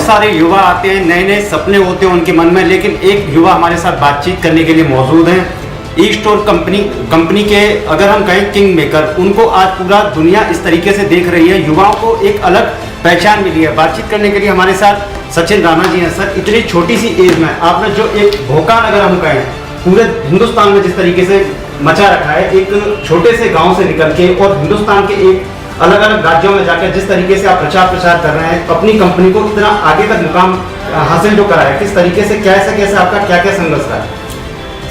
सारे युवा आते हैं, नए नए सपने होते हैं उनके मन में, लेकिन एक युवा हमारे साथ बातचीत करने के लिए मौजूद हैं। ई स्टोर कंपनी के अगर हम कहें किंग मेकर, उनको आज पूरा दुनिया इस तरीके से देख रही है, युवाओं को एक अलग पहचान मिली है। बातचीत करने के लिए हमारे साथ सचिन राणा जी हैं। सर, इतनी छोटी सी एज में आपने जो एक भोकाल अगर हम कहें पूरे हिंदुस्तान में जिस तरीके से मचा रखा है, एक छोटे से गाँव से निकल के और हिंदुस्तान के एक अलग अलग राज्यों में जाकर जिस तरीके से आप प्रचार कर रहे हैं, अपनी कंपनी को इतना आगे तक मुकाम हासिल जो करा है, किस तरीके से कैसे आपका क्या क्या संघर्ष रहा है?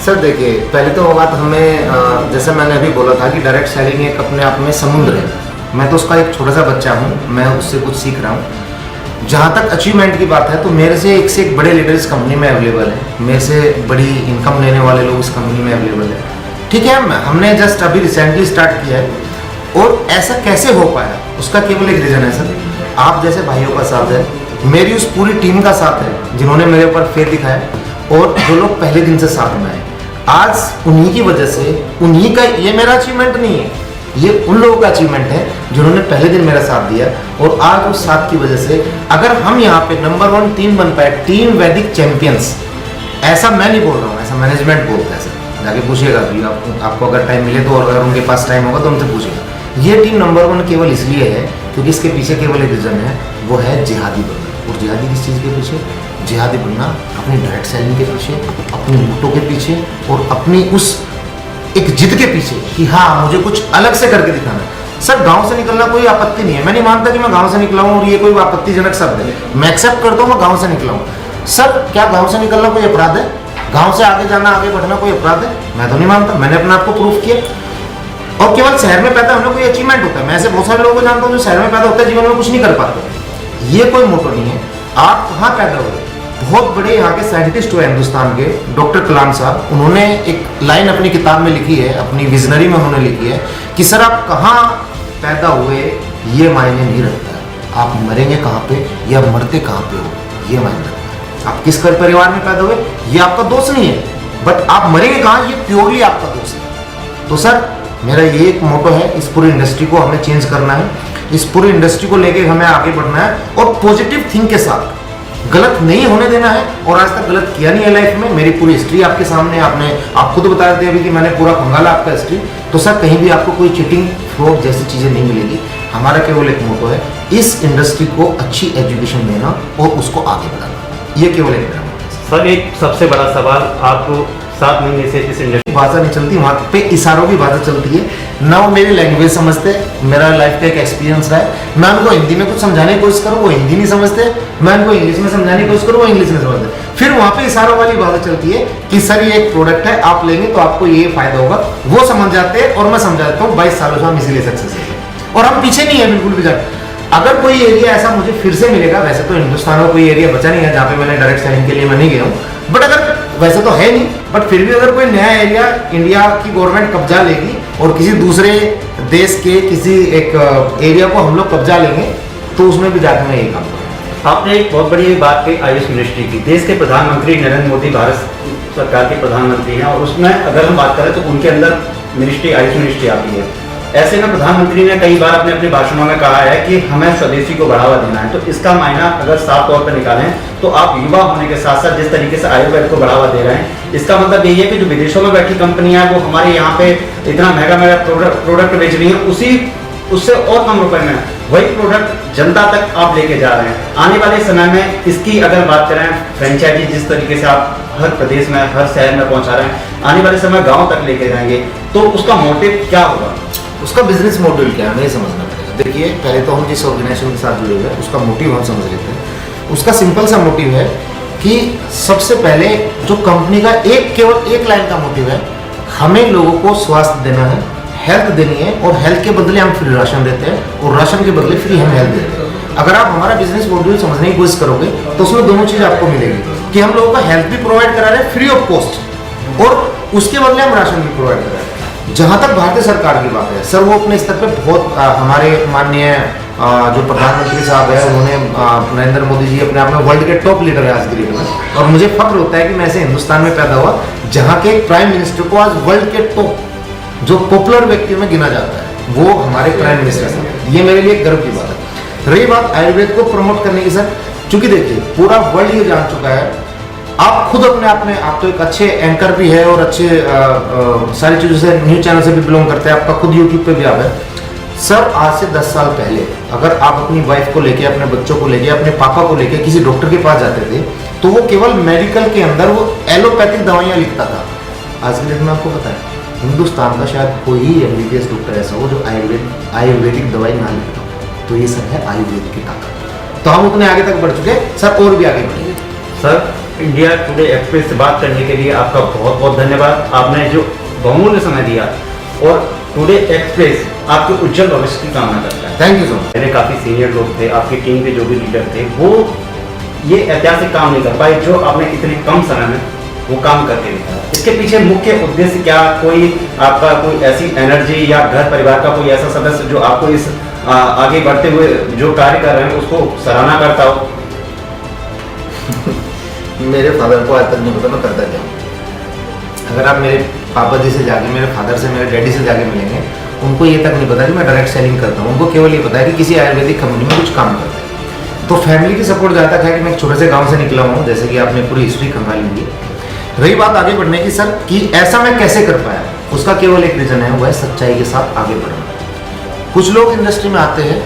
सर देखिए, पहले तो वो बात हमें, जैसे मैंने अभी बोला था कि डायरेक्ट सेलिंग एक अपने आप में समुद्र है। मैं तो उसका एक छोटा सा बच्चा हूँ, मैं उससे कुछ सीख रहा हूँ। जहाँ तक अचीवमेंट की बात है तो मेरे से एक बड़े लीडर इस कंपनी में अवेलेबल है, मेरे से बड़ी इनकम लेने वाले लोग इस कंपनी में अवेलेबल है। ठीक है, हमने जस्ट अभी रिसेंटली स्टार्ट किया है। और ऐसा कैसे हो पाया, उसका केवल एक रीज़न है सर, आप जैसे भाइयों का साथ है, मेरी उस पूरी टीम का साथ है जिन्होंने मेरे ऊपर फेथ दिखाया, और जो लोग पहले दिन से साथ में आए। आज उन्हीं की वजह से, उन्हीं का, ये मेरा अचीवमेंट नहीं है, ये उन लोगों का अचीवमेंट है जिन्होंने पहले दिन मेरा साथ दिया। और आज उस साथ की वजह से अगर हम यहाँ पे नंबर 1 टीम बन पाए, टीम वैदिक चैंपियंस, ऐसा मैं नहीं बोल रहा हूँ, ऐसा मैनेजमेंट बोलता है सर। जाके पूछिएगा भी, आपको अगर टाइम मिले तो, और अगर उनके पास टाइम होगा तो उनसे पूछिएगा। ये टीम नंबर 1 केवल इसलिए है क्योंकि इसके पीछे केवल एक रीज़न है, वो है जिहादी बनना। और जिहादी किस चीज़ के पीछे? जिहादी बनना अपनी डायरेक्ट सेलिंग के पीछे, अपनी मोटो के पीछे, और अपनी उस एक जिद के पीछे कि हाँ मुझे कुछ अलग से करके दिखाना है। सर, गांव से निकलना कोई आपत्ति नहीं है, मैं नहीं मानता कि मैं गांव से निकला हूँ और ये कोई आपत्तिजनक शब्द है, मैं एक्सेप्ट करता हूँ मैं गाँव से निकला हूँ। सर, क्या गाँव से निकलना कोई अपराध है? गाँव से आगे जाना, आगे बढ़ना कोई अपराध है? मैं तो नहीं मानता, मैंने अपने आप को प्रूफ किया। और केवल शहर में पैदा होना कोई अचीवमेंट होता है? मैं ऐसे बहुत सारे लोगों को जानता हूँ जो शहर में पैदा होते हैं, जीवन में कुछ नहीं कर पाते। ये कोई मोटो नहीं है। आप कहाँ पैदा हुए? बहुत बड़े यहाँ के साइंटिस्ट हुए हिंदुस्तान के, डॉक्टर कलाम साहब, उन्होंने एक लाइन अपनी किताब में लिखी है, अपनी विजनरी में उन्होंने लिखी है कि सर आप कहाँ पैदा हुए ये मायने नहीं रखता है, आप मरेंगे कहाँ पे या मरते कहाँ पे हो ये मायने रखता है। आप किस परिवार में पैदा हुए ये आपका दोष नहीं है, बट आप मरेंगे कहाँ ये प्योरली आपका दोष है। तो सर, मेरा ये एक मोटो है, इस पूरी इंडस्ट्री को हमें चेंज करना है, इस पूरी इंडस्ट्री को लेके हमें आगे बढ़ना है, और पॉजिटिव थिंक के साथ गलत नहीं होने देना है। और आज तक गलत किया नहीं है लाइफ में। मेरी पूरी हिस्ट्री आपके सामने, आप खुद बता देते अभी कि मैंने पूरा खंगाला आपका हिस्ट्री। तो सर, कहीं भी आपको कोई चीटिंग, फ्रॉड जैसी चीज़ें नहीं मिलेगी। हमारा केवल एक मोटो है, इस इंडस्ट्री को अच्छी एजुकेशन देना और उसको आगे बढ़ाना, ये केवल एक मेरा मोटो है। सर, एक सबसे बड़ा सवाल, आपको 7 महीने से इस इंडस्ट्री भाषा नहीं चलती, वहाँ पे इशारों की भाषा चलती है ना, वो मेरी लैंग्वेज समझते। मेरा लाइफ का एक एक्सपीरियंस रहा है, मैं उनको हिंदी में कुछ समझाने की कोशिश करूँ वो हिंदी नहीं समझते, मैं उनको इंग्लिश में समझाने की कोशिश करूँ वो इंग्लिश नहीं समझते। फिर वहाँ पे इशारों वाली भाषा चलती है कि सर ये एक प्रोडक्ट है, आप लेंगे तो आपको ये फायदा होगा, वो समझ जाते हैं और मैं समझा देता हूँ। 22 सालों से हम इसीलिए सक्सेस है और हम पीछे नहीं है बिल्कुल भी। अगर कोई एरिया ऐसा मुझे फिर से मिलेगा, वैसे तो हिंदुस्तान में कोई एरिया बचा नहीं है जहाँ पे मैंने डायरेक्ट सेलिंग के लिए मैं नहीं गया हूँ, बट अगर वैसे तो है नहीं, बट फिर भी अगर कोई नया एरिया इंडिया की गवर्नमेंट कब्जा लेगी और किसी दूसरे देश के किसी एक एरिया को हम लोग कब्जा लेंगे, तो उसमें भी जाकर मैं यही काम करूँगा। आपने एक बहुत बड़ी बात कही आयुष मिनिस्ट्री की। देश के प्रधानमंत्री नरेंद्र मोदी भारत सरकार के प्रधानमंत्री हैं, और उसमें अगर हम बात करें तो उनके अंदर मिनिस्ट्री, आयुष मिनिस्ट्री आती है। ऐसे में प्रधानमंत्री ने कई बार अपने भाषणों में कहा है कि हमें स्वदेशी को बढ़ावा देना है। तो इसका मायना अगर साफ तौर पर निकालें तो आप युवा होने के साथ साथ जिस तरीके से आयुर्वेद को बढ़ावा दे रहे हैं, इसका मतलब यही है कि जो विदेशों में बैठी कंपनियां हैं वो हमारे यहाँ पे इतना महंगा प्रोडक्ट बेच रही है, उससे और कम रुपए में वही प्रोडक्ट जनता तक आप लेके जा रहे हैं। आने वाले समय में इसकी अगर बात करें, फ्रेंचाइजी जिस तरीके से आप हर प्रदेश में, हर शहर में पहुंचा रहे हैं, आने वाले समय गांव तक लेके जाएंगे, तो उसका मोटिव क्या होगा? उसका बिजनेस मॉडल क्या है हमें समझना पड़ेगा। देखिए, पहले तो हम जिस ऑर्गेनाइजेशन के साथ जुड़े हुए हैं उसका मोटिव हम समझ लेते हैं। उसका सिंपल सा मोटिव है कि सबसे पहले जो कंपनी का केवल एक लाइन का मोटिव है, हमें लोगों को स्वास्थ्य देना है, हेल्थ देनी है, और हेल्थ के बदले हम फ्री राशन देते हैं और राशन के बदले फ्री हम हेल्थ देते हैं। अगर आप हमारा बिजनेस मॉड्यूल समझने की कोशिश करोगे तो उसमें दोनों चीज़ आपको मिलेगी कि हम लोगों को हेल्थ भी प्रोवाइड करा रहे हैं फ्री ऑफ कॉस्ट, और उसके बदले हम राशन भी प्रोवाइड करा रहे हैं। जहाँ तक भारतीय सरकार की बात है सर, वो अपने स्तर पे बहुत हमारे माननीय जो प्रधानमंत्री साहब है, उन्होंने नरेंद्र मोदी जी अपने आप में वर्ल्ड के टॉप लीडर है आज की डेट में, और मुझे फक्र होता है कि मैं ऐसे हिंदुस्तान में पैदा हुआ जहाँ के प्राइम मिनिस्टर को आज वर्ल्ड के टॉप जो पॉपुलर व्यक्तियों में गिना जाता है वो हमारे प्राइम मिनिस्टर साहब। ये मेरे लिए गर्व की बात है। रही बात आयुर्वेद को प्रमोट करने की सर, क्योंकि देखिए पूरा वर्ल्ड ये जान चुका है, आप खुद अपने आप में, आप तो एक अच्छे एंकर भी है और अच्छे सारी चीज़ों से, न्यूज़ चैनल से भी बिलोंग करते हैं, आपका खुद यूट्यूब पे भी आप है सर। आज से 10 साल पहले अगर आप अपनी वाइफ को लेके, अपने बच्चों को लेके, अपने पापा को लेके किसी डॉक्टर के पास जाते थे तो वो केवल मेडिकल के अंदर वो एलोपैथिक दवाइयाँ लिखता था। आज के डेट में आपको पता है हिंदुस्तान का शायद कोई ही MBBS डॉक्टर ऐसा हो जो आयुर्वेदिक दवाई ना लिखता हो। तो ये सब है आयुर्वेद की ताकत। तो हम उतने आगे तक बढ़ चुके हैं सर, और भी आगे बढ़ेंगे। सर, इंडिया टुडे एक्सप्रेस से बात करने के लिए आपका बहुत बहुत धन्यवाद। आपने जो बहुमूल्य समय दिया, और टुडे एक्सप्रेस आपके उज्जवल भविष्य की कामना करता है। Thank you so much. मेरे काफ़ी सीनियर लोग थे, आपकी टीम के जो भी लीडर थे, वो ये ऐतिहासिक काम नहीं कर पाए जो आपने इतने कम समय में वो काम करके दिखाया। इसके पीछे मुख्य उद्देश्य क्या, कोई आपका कोई ऐसी एनर्जी या घर परिवार का कोई ऐसा सदस्य जो आपको इस आगे बढ़ते हुए जो कार्य कर रहे हैं उसको सराहना करता हो? मेरे फादर को आज तक नहीं पता मैं करता क्या हूँ। अगर आप मेरे पापा जी से जाके, मेरे फादर से, मेरे डैडी से जाके मिलेंगे, उनको ये तक नहीं पता कि मैं डायरेक्ट सेलिंग करता हूँ। उनको केवल ये पता है कि किसी आयुर्वेदिक कंपनी में कुछ काम करता है। तो फैमिली की सपोर्ट जहाँ तक है कि मैं एक छोटे से गांव से निकला हूँ, जैसे कि आपने पूरी हिस्ट्री खंगाल ली। रही बात आगे बढ़ने की सर, कि ऐसा मैं कैसे कर पाया, उसका केवल एक रीज़न है, वो है सच्चाई के साथ आगे बढ़ना। कुछ लोग इंडस्ट्री में आते हैं,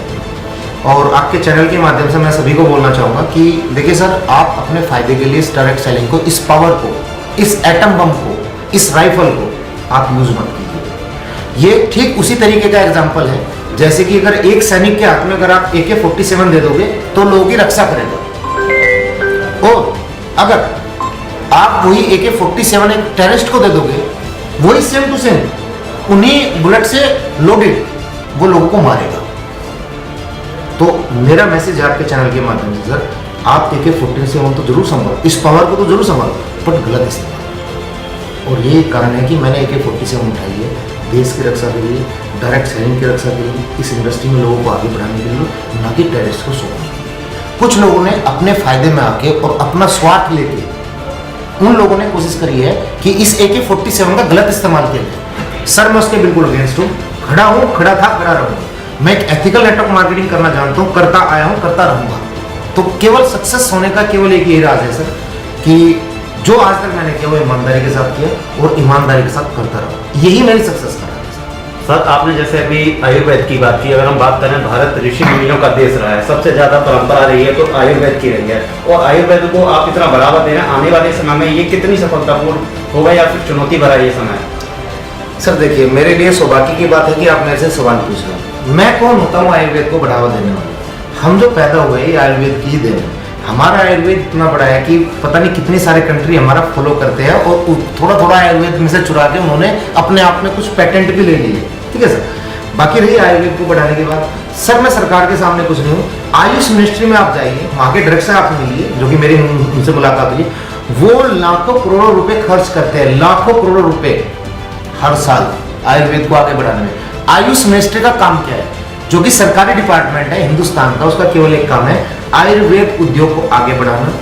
और आपके चैनल के माध्यम से मैं सभी को बोलना चाहूँगा कि देखिए सर, आप अपने फायदे के लिए इस डायरेक्ट सेलिंग को, इस पावर को, इस एटम बम को, इस राइफल को आप यूज मत कीजिए। ये ठीक उसी तरीके का एग्जाम्पल है जैसे कि अगर एक सैनिक के हाथ में अगर आप AK-47 दे दोगे तो लोगों की रक्षा करेगा, और अगर आप वही AK-47 एक टेररिस्ट को दे दोगे, वही सेम टू सेम उन्हीं बुलेट से लोडेड वो लोगों को मारेगा। तो मेरा मैसेज है आपके चैनल के माध्यम से सर, आप AK-47 तो जरूर संभालो, इस पावर को तो जरूर संभालो, बट गलत इस्तेमाल। और यही कारण है कि मैंने AK-47 उठाई है देश की रक्षा के लिए, डायरेक्ट सेलिंग की रक्षा के लिए, इस इंडस्ट्री में लोगों को आगे बढ़ाने के लिए, ना कि टेररिस्ट को सौंपने के लिए। कुछ लोगों ने अपने फायदे में आके और अपना स्वार्थ लेके उन लोगों ने कोशिश करी है कि इस AK-47 का गलत इस्तेमाल किया जाए। सर मैं उसके बिल्कुल अगेंस्ट हूँ, खड़ा हूँ, खड़ा था, खड़ा रहूँगा। मैं एक एथिकल नेटवर्क मार्केटिंग करना जानता हूँ, करता आया हूँ, करता रहूँगा। तो केवल सक्सेस होने का केवल एक ही राज है सर, कि जो आज तक मैंने किया वो ईमानदारी के साथ किया और ईमानदारी के साथ करता रहा, यही मेरी सक्सेस का राज है। सर, आपने जैसे अभी आयुर्वेद की बात की, अगर हम बात करें, भारत ऋषि मुनियों का देश रहा है, सबसे ज़्यादा परंपरा रही है तो आयुर्वेद की रही है, और आयुर्वेद को आप इतना बढ़ावा दे रहे हैं, आने वाले समय में ये कितनी सफलतापूर्ण होगा या फिर चुनौती भरा ये समय? सर देखिए, मेरे लिए सौभाग्य की बात है कि आप मेरे से सवाल पूछ रहे हैं। मैं कौन होता हूँ आयुर्वेद को बढ़ावा देने वाला? हम जो पैदा हुए ये आयुर्वेद की ही देन है। हमारा आयुर्वेद इतना बड़ा है कि पता नहीं कितने सारे कंट्री हमारा फॉलो करते हैं, और थोड़ा थोड़ा आयुर्वेद में से चुरा के उन्होंने अपने आप में कुछ पेटेंट भी ले लिए। ठीक है सर। बाकी रही आयुर्वेद को बढ़ाने की बात, सर मैं सरकार के सामने कुछ नहीं हूँ। आयुष मिनिस्ट्री में आप जाइए, वहाँ के डायरेक्टर से आप मिलिए, जो कि मेरी उनसे मुलाकात हुई, वो लाखों करोड़ों रुपए खर्च करते हैं, लाखों करोड़ों रुपए हर साल आयुर्वेद को आगे बढ़ाने में। आयुष मिनिस्ट्री का काम क्या है, जो कि सरकारी डिपार्टमेंट है हिंदुस्तान का, उसका केवल एक काम है आयुर्वेद उद्योग को आगे बढ़ाना।